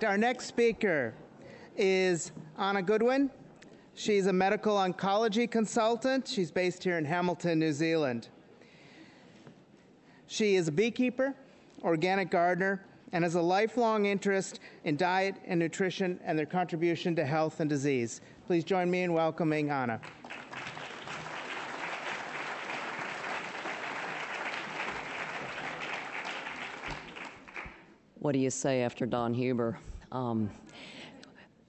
Our next speaker is Anna Goodwin. She's a medical oncology consultant. She's based here in Hamilton, New Zealand. She is a beekeeper, organic gardener, and has a lifelong interest in diet and nutrition and their contribution to health and disease. Please join me in welcoming Anna. What do you say after Don Huber?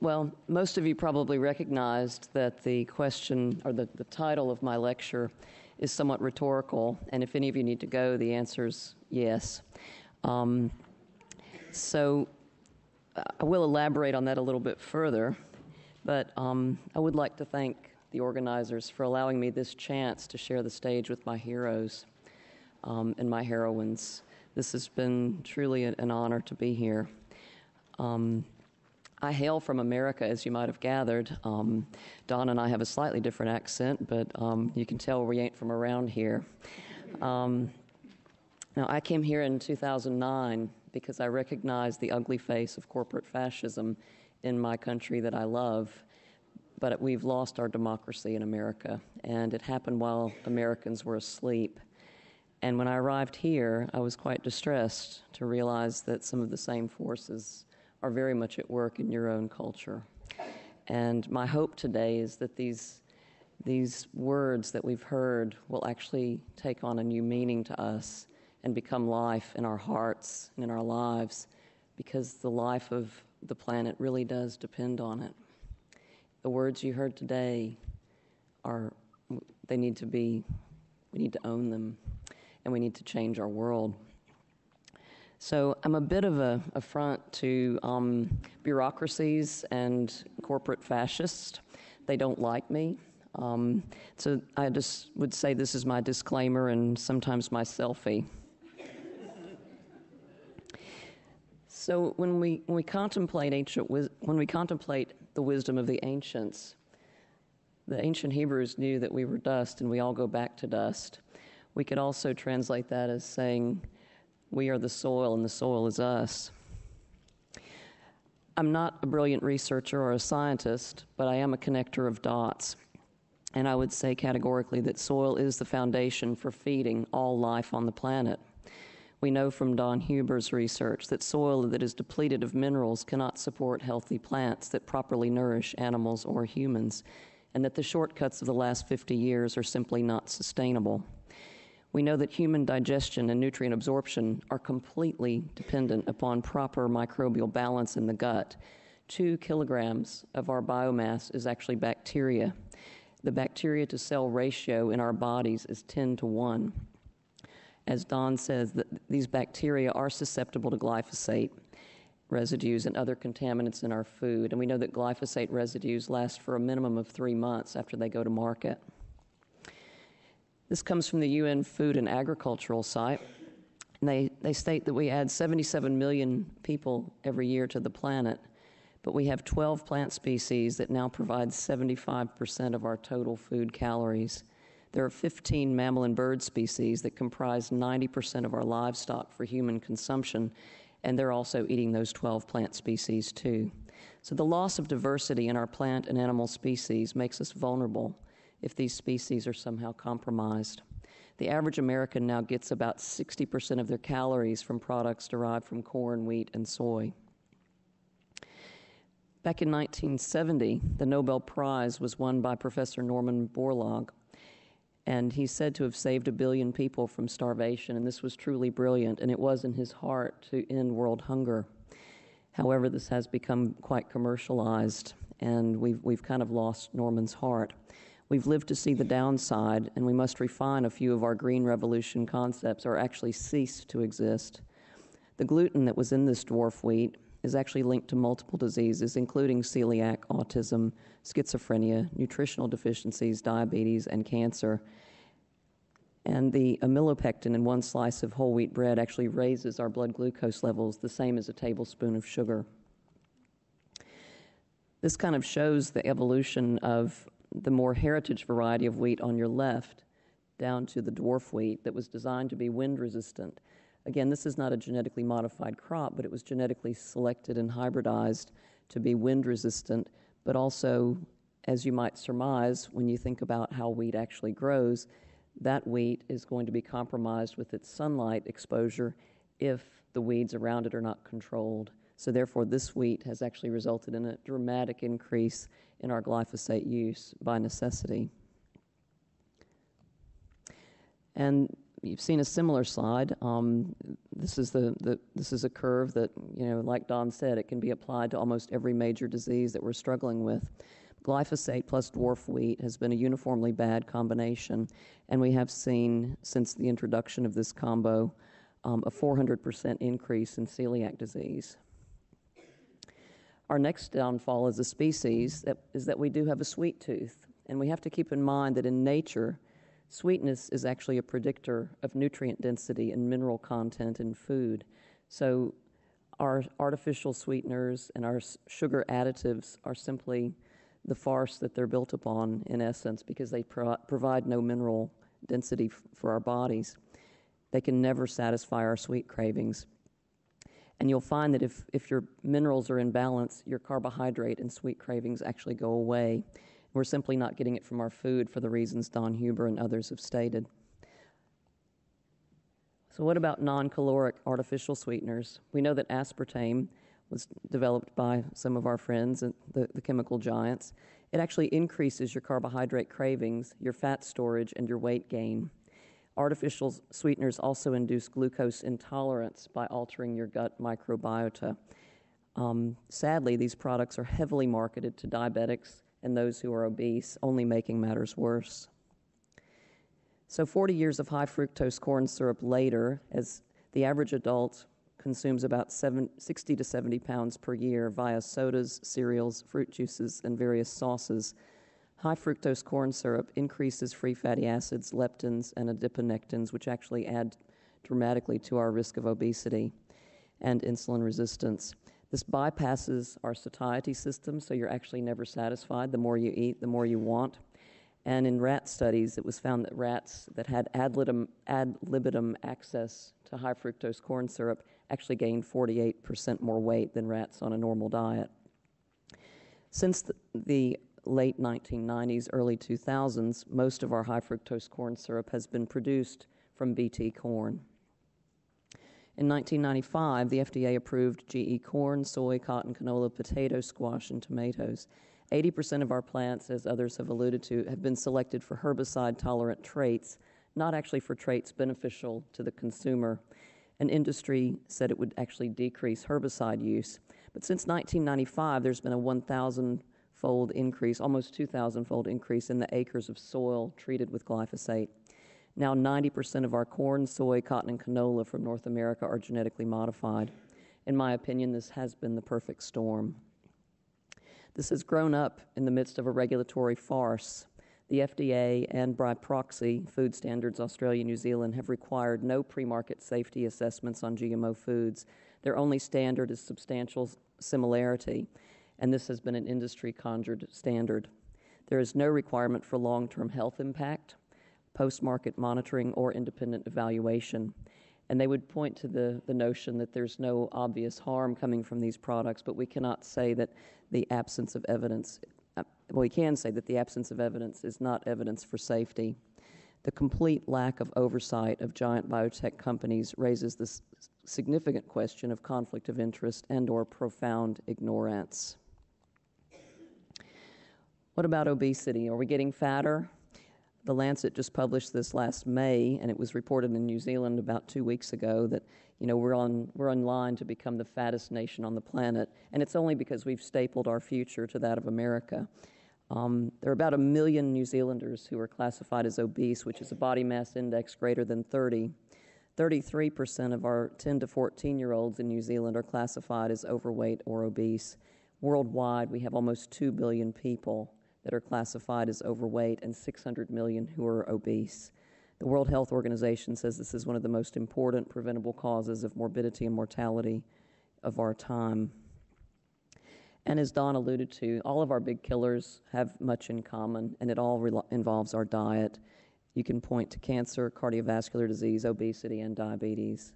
Well, most of you probably recognized that the question or the title of my lecture is somewhat rhetorical, and if any of you need to go, the answer is yes. So I will elaborate on that a little bit further, but I would like to thank the organizers for allowing me this chance to share the stage with my heroes and my heroines. This has been truly an honor to be here. I hail from America, as you might have gathered. Don and I have a slightly different accent, but you can tell we ain't from around here. Now, I came here in 2009 because I recognized the ugly face of corporate fascism in my country that I love, but we've lost our democracy in America, and it happened while Americans were asleep. And when I arrived here, I was quite distressed to realize that some of the same forces are very much at work in your own culture. And my hope today is that these words that we've heard will actually take on a new meaning to us and become life in our hearts and in our lives, because the life of the planet really does depend on it. The words you heard today we need to own them, and we need to change our world. So I'm a bit of a affront to bureaucracies and corporate fascists. They don't like me. So I just would say this is my disclaimer and sometimes my selfie. So when we contemplate the wisdom of the ancients Hebrews knew that we were dust and we all go back to dust. We could also translate that as saying, we are the soil and the soil is us. I'm not a brilliant researcher or a scientist, but I am a connector of dots. And I would say categorically that soil is the foundation for feeding all life on the planet. We know from Don Huber's research that soil that is depleted of minerals cannot support healthy plants that properly nourish animals or humans, and that the shortcuts of the last 50 years are simply not sustainable. We know that human digestion and nutrient absorption are completely dependent upon proper microbial balance in the gut. 2 kilograms of our biomass is actually bacteria. The bacteria to cell ratio in our bodies is 10 to 1. As Don says, these bacteria are susceptible to glyphosate residues and other contaminants in our food. And we know that glyphosate residues last for a minimum of 3 months after they go to market. This comes from the UN Food and Agricultural Site. And they state that we add 77 million people every year to the planet, but we have 12 plant species that now provide 75% of our total food calories. There are 15 mammal and bird species that comprise 90% of our livestock for human consumption, and they're also eating those 12 plant species too. So the loss of diversity in our plant and animal species makes us vulnerable if these species are somehow compromised. The average American now gets about 60% of their calories from products derived from corn, wheat, and soy. Back in 1970, the Nobel Prize was won by Professor Norman Borlaug, and he's said to have saved 1 billion people from starvation, and this was truly brilliant, and it was in his heart to end world hunger. However, this has become quite commercialized, and we've kind of lost Norman's heart. We've lived to see the downside, and we must refine a few of our green revolution concepts or actually cease to exist. The gluten that was in this dwarf wheat is actually linked to multiple diseases, including celiac, autism, schizophrenia, nutritional deficiencies, diabetes, and cancer. And the amylopectin in one slice of whole wheat bread actually raises our blood glucose levels the same as a tablespoon of sugar. This kind of shows the evolution of the more heritage variety of wheat on your left down to the dwarf wheat that was designed to be wind resistant. Again, this is not a genetically modified crop, but it was genetically selected and hybridized to be wind resistant, but also, as you might surmise, when you think about how wheat actually grows, that wheat is going to be compromised with its sunlight exposure if the weeds around it are not controlled. So therefore, this wheat has actually resulted in a dramatic increase in our glyphosate use by necessity. And you've seen a similar slide. This is a curve that, like Don said, it can be applied to almost every major disease that we're struggling with. Glyphosate plus dwarf wheat has been a uniformly bad combination, and we have seen, since the introduction of this combo, a 400% increase in celiac disease. Our next downfall as a species is that we do have a sweet tooth, and we have to keep in mind that in nature, sweetness is actually a predictor of nutrient density and mineral content in food. So our artificial sweeteners and our sugar additives are simply the farce that they're built upon, in essence, because they provide no mineral density for our bodies. They can never satisfy our sweet cravings. And you'll find that if your minerals are in balance, your carbohydrate and sweet cravings actually go away. We're simply not getting it from our food for the reasons Don Huber and others have stated. So what about non-caloric artificial sweeteners? We know that aspartame was developed by some of our friends, the chemical giants. It actually increases your carbohydrate cravings, your fat storage, and your weight gain. Artificial sweeteners also induce glucose intolerance by altering your gut microbiota. Sadly, these products are heavily marketed to diabetics and those who are obese, only making matters worse. So 40 years of high fructose corn syrup later, as the average adult consumes about 60 to 70 pounds per year via sodas, cereals, fruit juices, and various sauces, high fructose corn syrup increases free fatty acids, leptins, and adiponectins, which actually add dramatically to our risk of obesity and insulin resistance. This bypasses our satiety system, so you're actually never satisfied. The more you eat, the more you want. And in rat studies, it was found that rats that had ad libitum access to high fructose corn syrup actually gained 48% more weight than rats on a normal diet. Since the late 1990s, early 2000s, most of our high fructose corn syrup has been produced from BT corn. In 1995, the FDA approved GE corn, soy, cotton, canola, potato, squash, and tomatoes. 80% of our plants, as others have alluded to, have been selected for herbicide-tolerant traits, not actually for traits beneficial to the consumer. An industry said it would actually decrease herbicide use. But since 1995, there's been a 1,000-fold increase, almost 2,000-fold increase in the acres of soil treated with glyphosate. Now 90% of our corn, soy, cotton, and canola from North America are genetically modified. In my opinion, this has been the perfect storm. This has grown up in the midst of a regulatory farce. The FDA and by proxy, Food Standards Australia and New Zealand have required no pre-market safety assessments on GMO foods. Their only standard is substantial similarity, and this has been an industry-conjured standard. There is no requirement for long-term health impact, post-market monitoring, or independent evaluation. And they would point to the notion that there's no obvious harm coming from these products, but we cannot say that the absence of evidence, we can say that the absence of evidence is not evidence for safety. The complete lack of oversight of giant biotech companies raises this significant question of conflict of interest and or profound ignorance. What about obesity? Are we getting fatter? The Lancet just published this last May, and it was reported in New Zealand about 2 weeks ago that, we're in line to become the fattest nation on the planet, and it's only because we've stapled our future to that of America. There are about 1 million New Zealanders who are classified as obese, which is a body mass index greater than 30. 33% of our 10 to 14-year-olds in New Zealand are classified as overweight or obese. Worldwide, we have almost 2 billion people that are classified as overweight and 600 million who are obese. The World Health Organization says this is one of the most important preventable causes of morbidity and mortality of our time. And as Don alluded to, all of our big killers have much in common, and it all involves our diet. You can point to cancer, cardiovascular disease, obesity, and diabetes.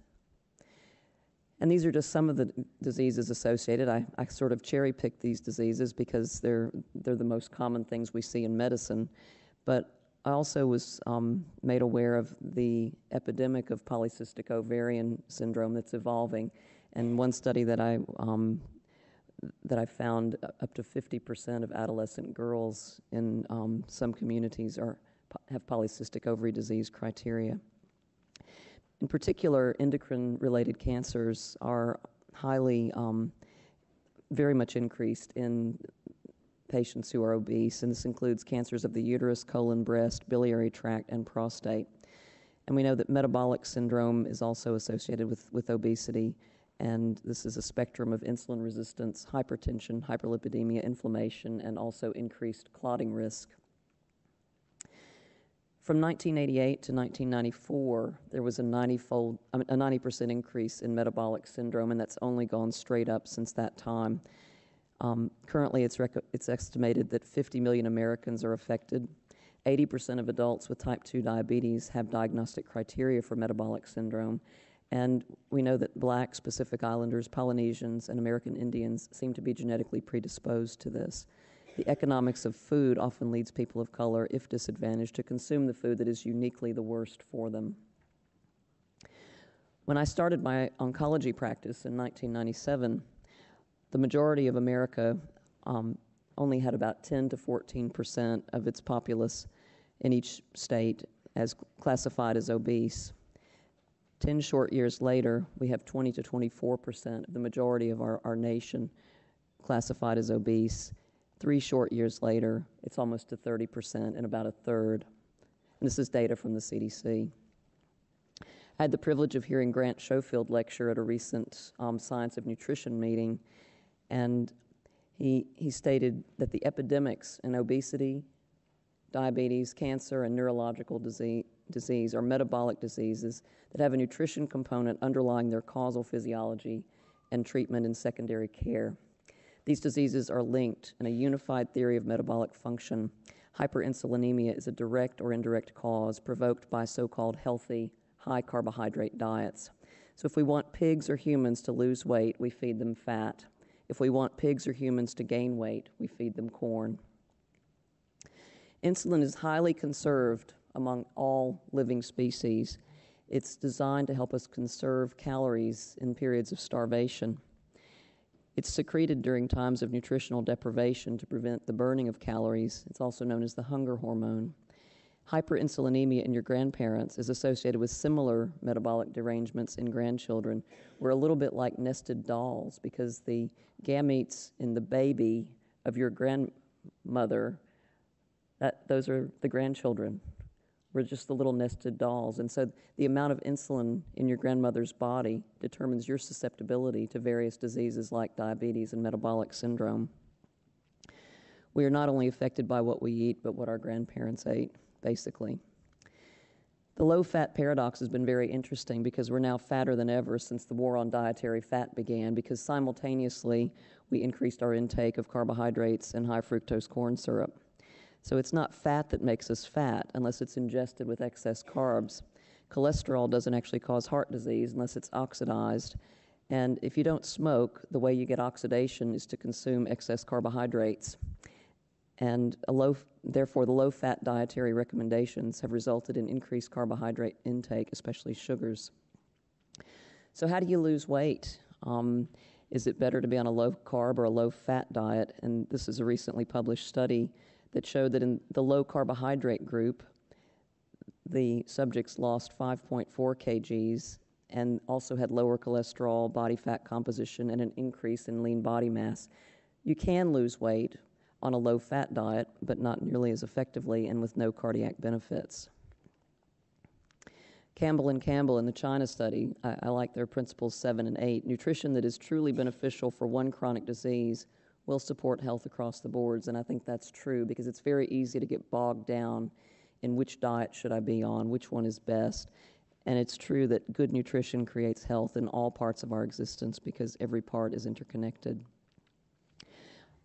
And these are just some of the diseases associated. I sort of cherry-picked these diseases because they're the most common things we see in medicine. But I also was made aware of the epidemic of polycystic ovarian syndrome that's evolving. And one study that I found, up to 50% of adolescent girls in some communities have polycystic ovary disease criteria. In particular, endocrine-related cancers are highly, very much increased in patients who are obese, and this includes cancers of the uterus, colon, breast, biliary tract, and prostate. And we know that metabolic syndrome is also associated with obesity, and this is a spectrum of insulin resistance, hypertension, hyperlipidemia, inflammation, and also increased clotting risk. From 1988 to 1994, there was a 90% increase in metabolic syndrome, and that's only gone straight up since that time. Currently, it's estimated that 50 million Americans are affected. 80% of adults with type 2 diabetes have diagnostic criteria for metabolic syndrome. And we know that Blacks, Pacific Islanders, Polynesians, and American Indians seem to be genetically predisposed to this. The economics of food often leads people of color, if disadvantaged, to consume the food that is uniquely the worst for them. When I started my oncology practice in 1997, the majority of America only had about 10 to 14% of its populace in each state as classified as obese. 10 short years later, we have 20 to 24% of the majority of our nation classified as obese. 3 short years later, it's almost to 30% and about a third. And this is data from the CDC. I had the privilege of hearing Grant Schofield lecture at a recent Science of Nutrition meeting, and he stated that the epidemics in obesity, diabetes, cancer, and neurological disease are metabolic diseases that have a nutrition component underlying their causal physiology and treatment and secondary care. These diseases are linked in a unified theory of metabolic function. Hyperinsulinemia is a direct or indirect cause provoked by so-called healthy, high-carbohydrate diets. So if we want pigs or humans to lose weight, we feed them fat. If we want pigs or humans to gain weight, we feed them corn. Insulin is highly conserved among all living species. It's designed to help us conserve calories in periods of starvation. It's secreted during times of nutritional deprivation to prevent the burning of calories. It's also known as the hunger hormone. Hyperinsulinemia in your grandparents is associated with similar metabolic derangements in grandchildren. We're a little bit like nested dolls because the gametes in the baby of your grandmother, those are the grandchildren. We're just the little nested dolls. And so the amount of insulin in your grandmother's body determines your susceptibility to various diseases like diabetes and metabolic syndrome. We are not only affected by what we eat, but what our grandparents ate, basically. The low-fat paradox has been very interesting because we're now fatter than ever since the war on dietary fat began, because simultaneously we increased our intake of carbohydrates and high fructose corn syrup. So it's not fat that makes us fat unless it's ingested with excess carbs. Cholesterol doesn't actually cause heart disease unless it's oxidized. And if you don't smoke, the way you get oxidation is to consume excess carbohydrates. And therefore, the low-fat dietary recommendations have resulted in increased carbohydrate intake, especially sugars. So how do you lose weight? Is it better to be on a low-carb or a low-fat diet? And this is a recently published study that showed that in the low-carbohydrate group, the subjects lost 5.4 kgs and also had lower cholesterol, body fat composition, and an increase in lean body mass. You can lose weight on a low-fat diet, but not nearly as effectively and with no cardiac benefits. Campbell and Campbell in the China study, I like their principles 7 and 8. Nutrition that is truly beneficial for one chronic disease will support health across the boards, and I think that's true because it's very easy to get bogged down in which diet should I be on, which one is best. And it's true that good nutrition creates health in all parts of our existence because every part is interconnected.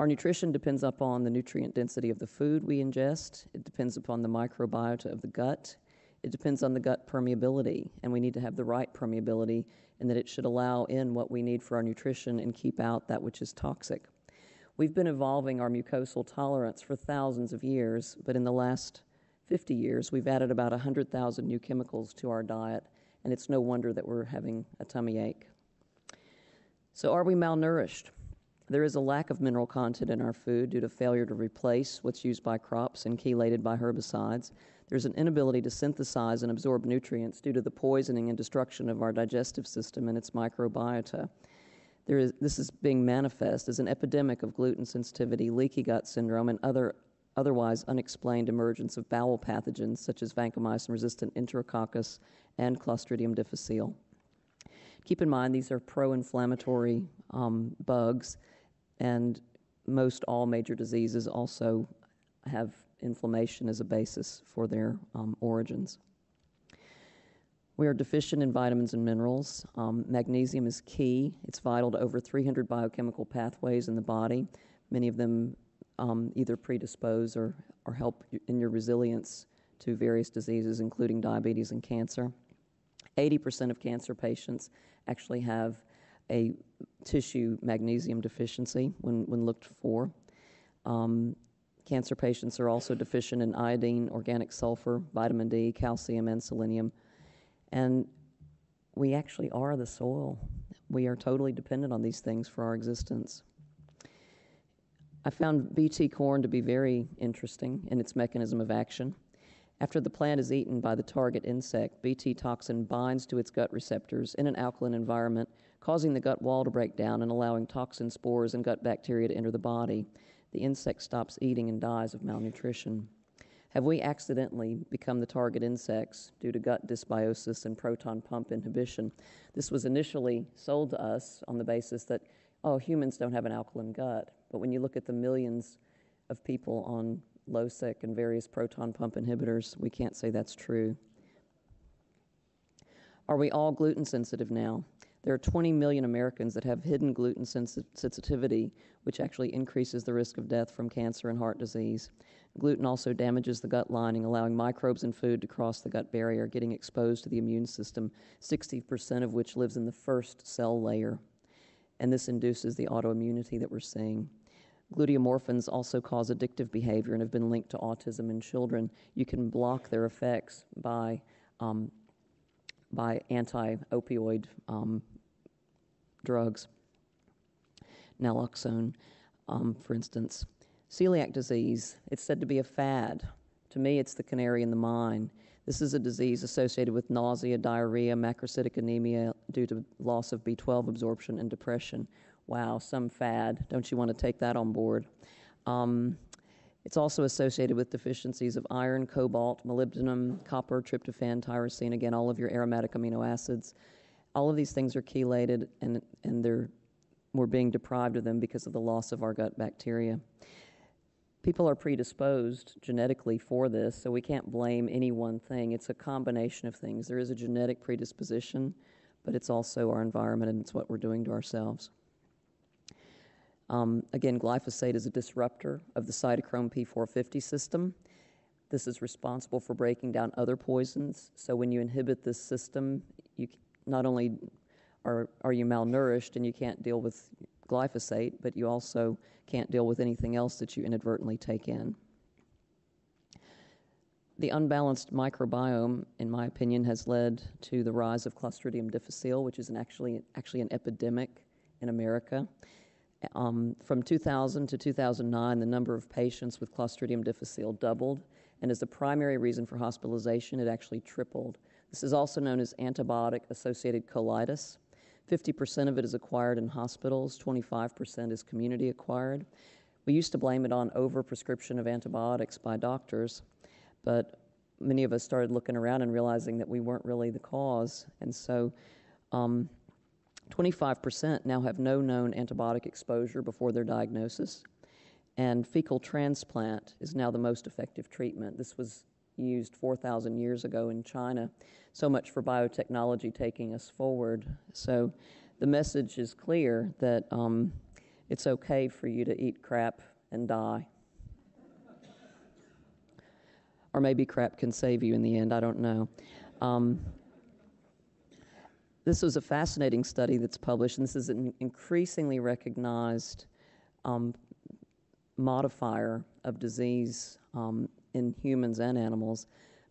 Our nutrition depends upon the nutrient density of the food we ingest. It depends upon the microbiota of the gut. It depends on the gut permeability, and we need to have the right permeability and that it should allow in what we need for our nutrition and keep out that which is toxic. We've been evolving our mucosal tolerance for thousands of years, but in the last 50 years, we've added about 100,000 new chemicals to our diet, and it's no wonder that we're having a tummy ache. So are we malnourished? There is a lack of mineral content in our food due to failure to replace what's used by crops and chelated by herbicides. There's an inability to synthesize and absorb nutrients due to the poisoning and destruction of our digestive system and its microbiota. This is being manifest as an epidemic of gluten sensitivity, leaky gut syndrome, and otherwise unexplained emergence of bowel pathogens such as vancomycin-resistant Enterococcus and Clostridium difficile. Keep in mind these are pro-inflammatory bugs, and most all major diseases also have inflammation as a basis for their origins. We are deficient in vitamins and minerals. Magnesium is key. It's vital to over 300 biochemical pathways in the body. Many of them either predispose or help in your resilience to various diseases, including diabetes and cancer. 80% of cancer patients actually have a tissue magnesium deficiency when looked for. Cancer patients are also deficient in iodine, organic sulfur, vitamin D, calcium, and selenium. And we actually are the soil. We are totally dependent on these things for our existence. I found Bt corn to be very interesting in its mechanism of action. After the plant is eaten by the target insect, Bt toxin binds to its gut receptors in an alkaline environment, causing the gut wall to break down and allowing toxin spores and gut bacteria to enter the body. The insect stops eating and dies of malnutrition. Have we accidentally become the target insects due to gut dysbiosis and proton pump inhibition? This was initially sold to us on the basis that, humans don't have an alkaline gut. But when you look at the millions of people on Losec and various proton pump inhibitors, we can't say that's true. Are we all gluten sensitive now? There are 20 million Americans that have hidden gluten sensitivity, which actually increases the risk of death from cancer and heart disease. Gluten also damages the gut lining, allowing microbes in food to cross the gut barrier, getting exposed to the immune system, 60% of which lives in the first cell layer. And this induces the autoimmunity that we're seeing. Gluteomorphins also cause addictive behavior and have been linked to autism in children. You can block their effects by anti-opioid drugs, naloxone, for instance. Celiac disease, it's said to be a fad. To me, it's the canary in the mine. This is a disease associated with nausea, diarrhea, macrocytic anemia due to loss of B12 absorption and depression. Wow, some fad. Don't you want to take that on board? It's also associated with deficiencies of iron, cobalt, molybdenum, copper, tryptophan, tyrosine, again, all of your aromatic amino acids. All of these things are chelated, and we're being deprived of them because of the loss of our gut bacteria. People are predisposed genetically for this, so we can't blame any one thing. It's a combination of things. There is a genetic predisposition, but it's also our environment, and it's what we're doing to ourselves. Again, glyphosate is a disruptor of the cytochrome P450 system. This is responsible for breaking down other poisons. So when you inhibit this system, you not only are you malnourished and you can't deal with glyphosate, but you also can't deal with anything else that you inadvertently take in. The unbalanced microbiome, in my opinion, has led to the rise of Clostridium difficile, which is actually an epidemic in America. From 2000 to 2009, the number of patients with Clostridium difficile doubled, and as the primary reason for hospitalization, it actually tripled. This is also known as antibiotic-associated colitis. 50% of it is acquired in hospitals, 25% is community-acquired. We used to blame it on overprescription of antibiotics by doctors, but many of us started looking around and realizing that we weren't really the cause, and so 25% now have no known antibiotic exposure before their diagnosis, and fecal transplant is now the most effective treatment. This was used 4,000 years ago in China. So much for biotechnology taking us forward. So the message is clear that it's okay for you to eat crap and die. Or maybe crap can save you in the end, I don't know. This was a fascinating study that's published, and this is an increasingly recognized modifier of disease in humans and animals.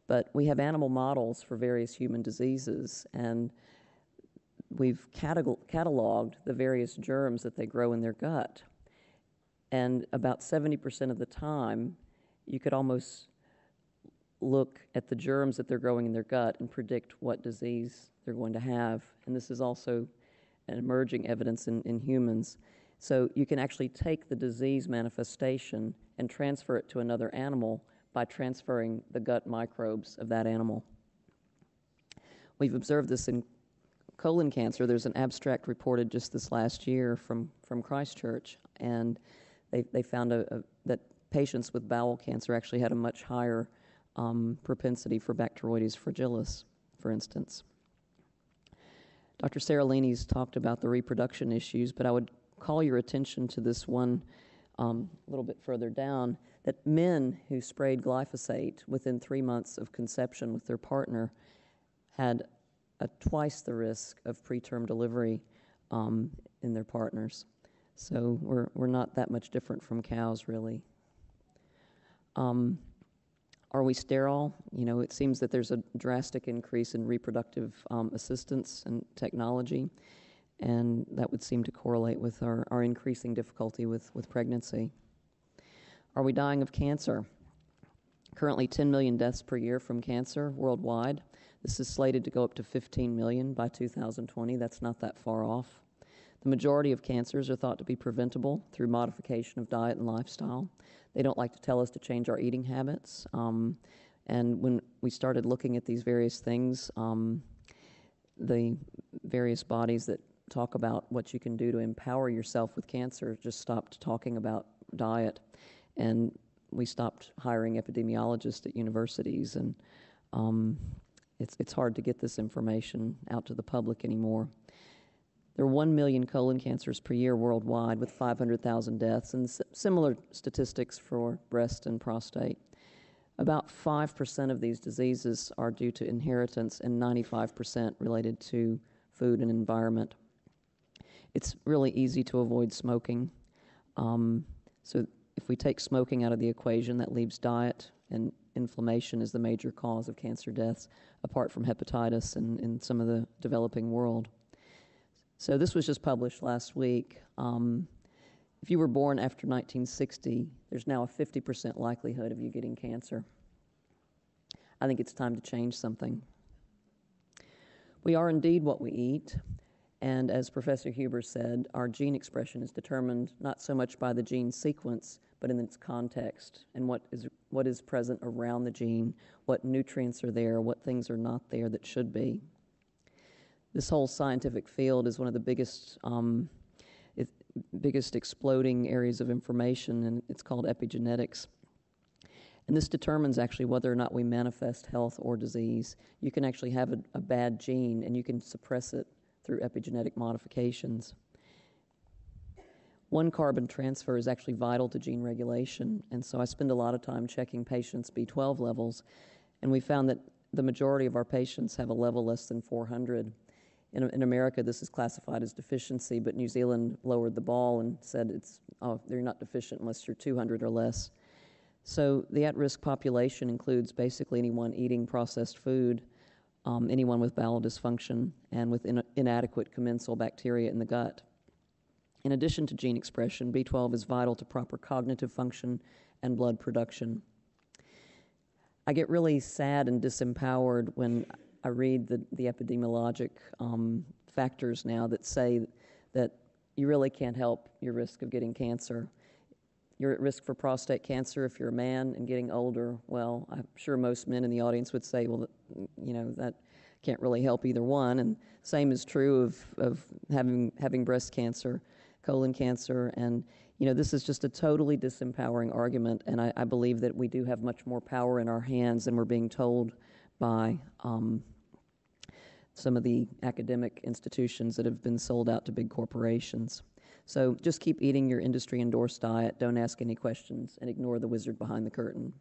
But we have animal models for various human diseases, and we've cataloged the various germs that they grow in their gut. And about 70% of the time, you could almost look at the germs that they're growing in their gut and predict what disease they're going to have. And this is also an emerging evidence in humans. So you can actually take the disease manifestation and transfer it to another animal by transferring the gut microbes of that animal. We've observed this in colon cancer. There's an abstract reported just this last year from Christchurch, and they found that patients with bowel cancer actually had a much higher propensity for Bacteroides fragilis, for instance. Dr. Seralini's talked about the reproduction issues, but I would call your attention to this one a little bit further down, that men who sprayed glyphosate within 3 months of conception with their partner had twice the risk of preterm delivery in their partners. So we're not that much different from cows, really. Are we sterile? You know, it seems that there's a drastic increase in reproductive assistance and technology, and that would seem to correlate with our increasing difficulty with pregnancy. Are we dying of cancer? Currently 10 million deaths per year from cancer worldwide. This is slated to go up to 15 million by 2020. That's not that far off. The majority of cancers are thought to be preventable through modification of diet and lifestyle. They don't like to tell us to change our eating habits. And when we started looking at these various things, the various bodies that talk about what you can do to empower yourself with cancer just stopped talking about diet. And we stopped hiring epidemiologists at universities, and it's hard to get this information out to the public anymore. There are 1 million colon cancers per year worldwide, with 500,000 deaths, and similar statistics for breast and prostate. About 5% of these diseases are due to inheritance, and 95% related to food and environment. It's really easy to avoid smoking. So if we take smoking out of the equation, that leaves diet, and inflammation is the major cause of cancer deaths, apart from hepatitis in some of the developing world. So this was just published last week. If you were born after 1960, there's now a 50% likelihood of you getting cancer. I think it's time to change something. We are indeed what we eat, and as Professor Huber said, our gene expression is determined not so much by the gene sequence, but in its context and what is present around the gene, what nutrients are there, what things are not there that should be. This whole scientific field is one of the biggest exploding areas of information, and it's called epigenetics. And this determines actually whether or not we manifest health or disease. You can actually have a bad gene, and you can suppress it through epigenetic modifications. One carbon transfer is actually vital to gene regulation, and so I spend a lot of time checking patients' B12 levels, and we found that the majority of our patients have a level less than 400. In America, this is classified as deficiency, but New Zealand lowered the ball and said they're not deficient unless you're 200 or less. So the at-risk population includes basically anyone eating processed food, anyone with bowel dysfunction, and with inadequate commensal bacteria in the gut. In addition to gene expression, B12 is vital to proper cognitive function and blood production. I get really sad and disempowered when I read the epidemiologic factors now that say that you really can't help your risk of getting cancer. You're at risk for prostate cancer if you're a man and getting older. Well, I'm sure most men in the audience would say, well, that can't really help either one. And same is true of having breast cancer, colon cancer, and this is just a totally disempowering argument. And I believe that we do have much more power in our hands than we're being told by some of the academic institutions that have been sold out to big corporations. So just keep eating your industry-endorsed diet, don't ask any questions, and ignore the wizard behind the curtain.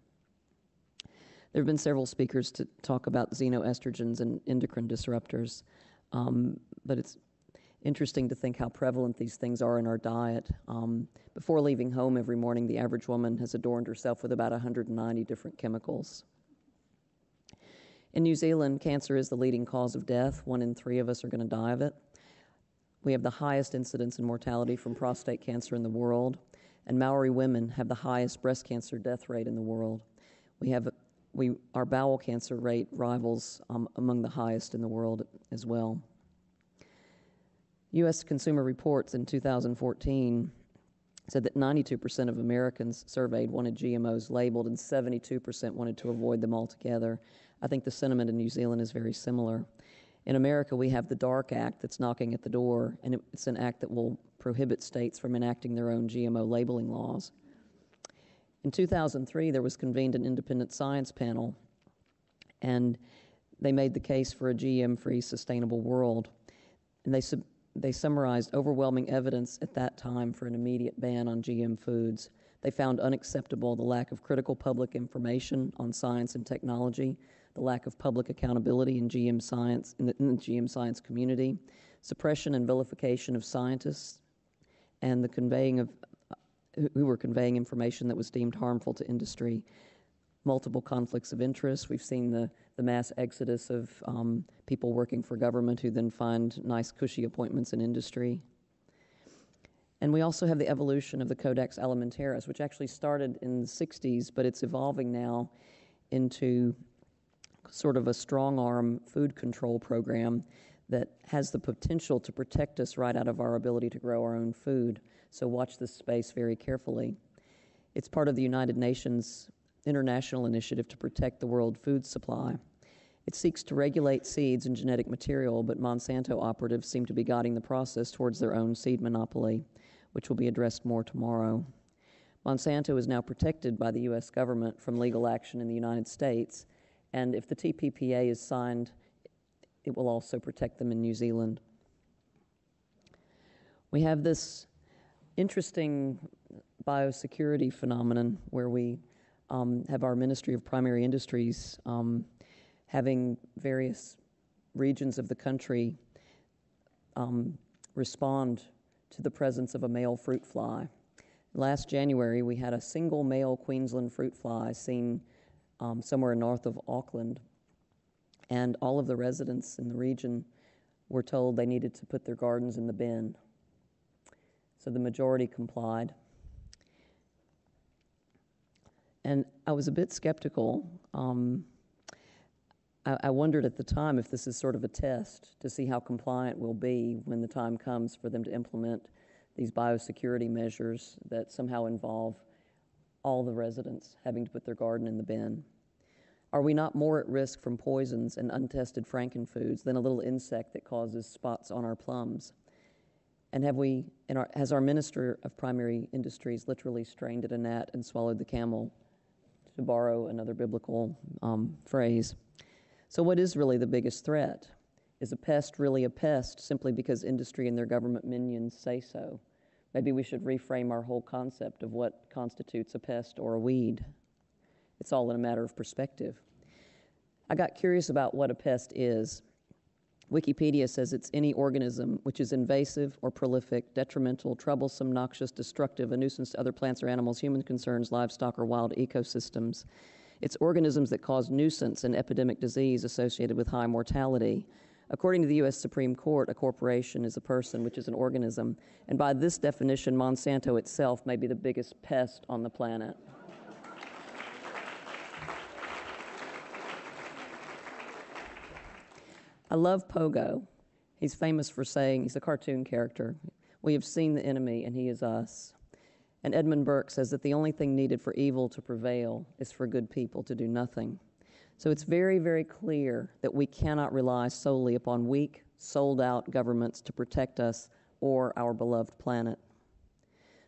There have been several speakers to talk about xenoestrogens and endocrine disruptors. but it's interesting to think how prevalent these things are in our diet. Before leaving home every morning, the average woman has adorned herself with about 190 different chemicals. In New Zealand, cancer is the leading cause of death. 1 in 3 of us are going to die of it. We have the highest incidence in mortality from prostate cancer in the world, and Maori women have the highest breast cancer death rate in the world. Our bowel cancer rate rivals among the highest in the world as well. U.S. Consumer Reports in 2014 said that 92% of Americans surveyed wanted GMOs labeled and 72% wanted to avoid them altogether. I think the sentiment in New Zealand is very similar. In America, we have the DARK Act that's knocking at the door, and it's an act that will prohibit states from enacting their own GMO labeling laws. In 2003, there was convened an independent science panel, and they made the case for a GM-free, sustainable world. And they summarized overwhelming evidence at that time for an immediate ban on GM foods. They found unacceptable the lack of critical public information on science and technology, the lack of public accountability in GM science, in the GM science community, suppression and vilification of scientists, and the conveying of who were conveying information that was deemed harmful to industry. Multiple conflicts of interest. We've seen the mass exodus of people working for government who then find nice, cushy appointments in industry. And we also have the evolution of the Codex Alimentarius, which actually started in the 60s, but it's evolving now into sort of a strong-arm food control program that has the potential to protect us right out of our ability to grow our own food. So watch this space very carefully. It's part of the United Nations international initiative to protect the world food supply. It seeks to regulate seeds and genetic material, but Monsanto operatives seem to be guiding the process towards their own seed monopoly, which will be addressed more tomorrow. Monsanto is now protected by the U.S. government from legal action in the United States, and if the TPPA is signed, it will also protect them in New Zealand. We have this interesting biosecurity phenomenon where we have our Ministry of Primary Industries having various regions of the country respond to the presence of a male fruit fly. Last January, we had a single male Queensland fruit fly seen somewhere north of Auckland, and all of the residents in the region were told they needed to put their gardens in the bin. So the majority complied. And I was a bit skeptical. I wondered at the time if this is sort of a test to see how compliant we'll be when the time comes for them to implement these biosecurity measures that somehow involve all the residents having to put their garden in the bin. Are we not more at risk from poisons and untested frankenfoods than a little insect that causes spots on our plums? And has our Minister of Primary Industries literally strained at a gnat and swallowed the camel, to borrow another biblical phrase? So what is really the biggest threat? Is a pest really a pest simply because industry and their government minions say so? Maybe we should reframe our whole concept of what constitutes a pest or a weed. It's all in a matter of perspective. I got curious about what a pest is. Wikipedia says it's any organism which is invasive or prolific, detrimental, troublesome, noxious, destructive, a nuisance to other plants or animals, human concerns, livestock, or wild ecosystems. It's organisms that cause nuisance and epidemic disease associated with high mortality. According to the U.S. Supreme Court, a corporation is a person, which is an organism, and by this definition, Monsanto itself may be the biggest pest on the planet. I love Pogo. He's famous for saying, he's a cartoon character, "We have seen the enemy and he is us." And Edmund Burke says that the only thing needed for evil to prevail is for good people to do nothing. So it's very, very clear that we cannot rely solely upon weak, sold-out governments to protect us or our beloved planet.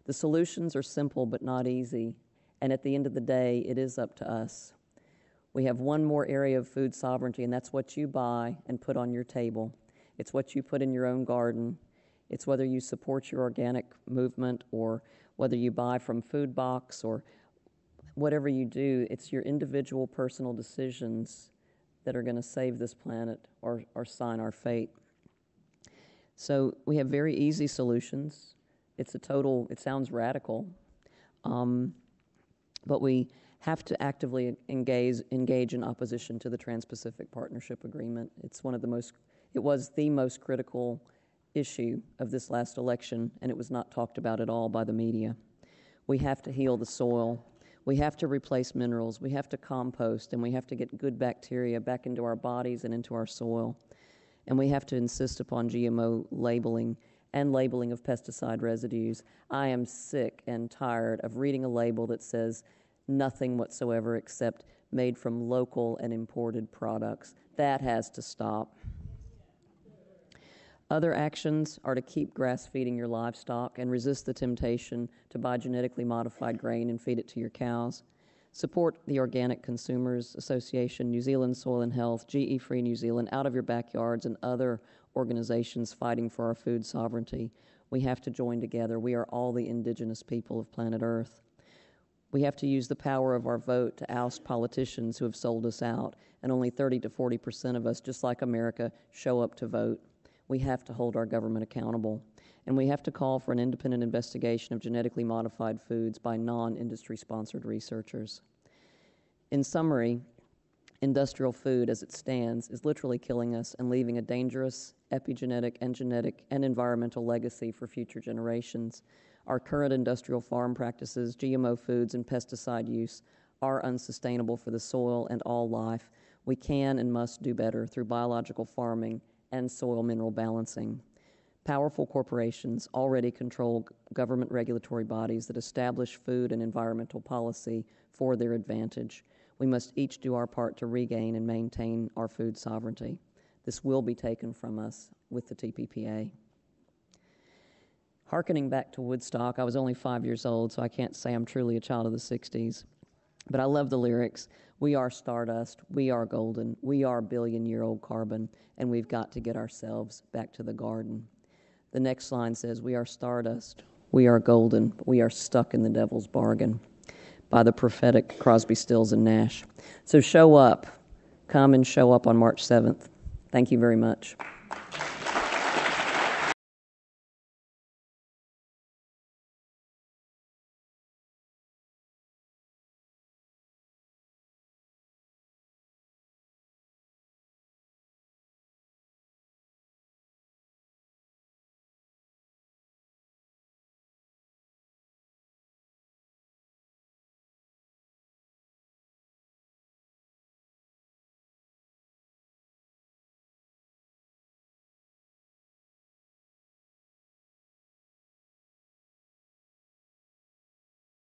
The solutions are simple but not easy, and at the end of the day, it is up to us. We have one more area of food sovereignty, and that's what you buy and put on your table. It's what you put in your own garden. It's whether you support your organic movement or whether you buy from Food Box or whatever you do. It's your individual personal decisions that are going to save this planet or sign our fate. So we have very easy solutions. It sounds radical, but we have to actively engage in opposition to the Trans-Pacific Partnership Agreement. It was the most critical issue of this last election, and it was not talked about at all by the media. We have to heal the soil. We have to replace minerals. We have to compost, and we have to get good bacteria back into our bodies and into our soil. And we have to insist upon GMO labeling and labeling of pesticide residues. I am sick and tired of reading a label that says nothing whatsoever except made from local and imported products. That has to stop. Other actions are to keep grass-feeding your livestock and resist the temptation to buy genetically modified grain and feed it to your cows. Support the Organic Consumers Association, New Zealand Soil and Health, GE Free New Zealand, Out of Your Backyards, and other organizations fighting for our food sovereignty. We have to join together. We are all the indigenous people of planet Earth. We have to use the power of our vote to oust politicians who have sold us out, and only 30 to 40% of us, just like America, show up to vote. We have to hold our government accountable, and we have to call for an independent investigation of genetically modified foods by non-industry sponsored researchers. In summary, industrial food as it stands is literally killing us and leaving a dangerous epigenetic and genetic and environmental legacy for future generations. Our current industrial farm practices, GMO foods, and pesticide use are unsustainable for the soil and all life. We can and must do better through biological farming and soil mineral balancing. Powerful corporations already control government regulatory bodies that establish food and environmental policy for their advantage. We must each do our part to regain and maintain our food sovereignty. This will be taken from us with the TPPA. Harkening back to Woodstock, I was only 5 years old, so I can't say I'm truly a child of the 60s. But I love the lyrics. We are stardust, we are golden, we are billion-year-old carbon, and we've got to get ourselves back to the garden. The next line says, we are stardust, we are golden, but we are stuck in the devil's bargain, by the prophetic Crosby, Stills, and Nash. So show up. Come and show up on March 7th. Thank you very much.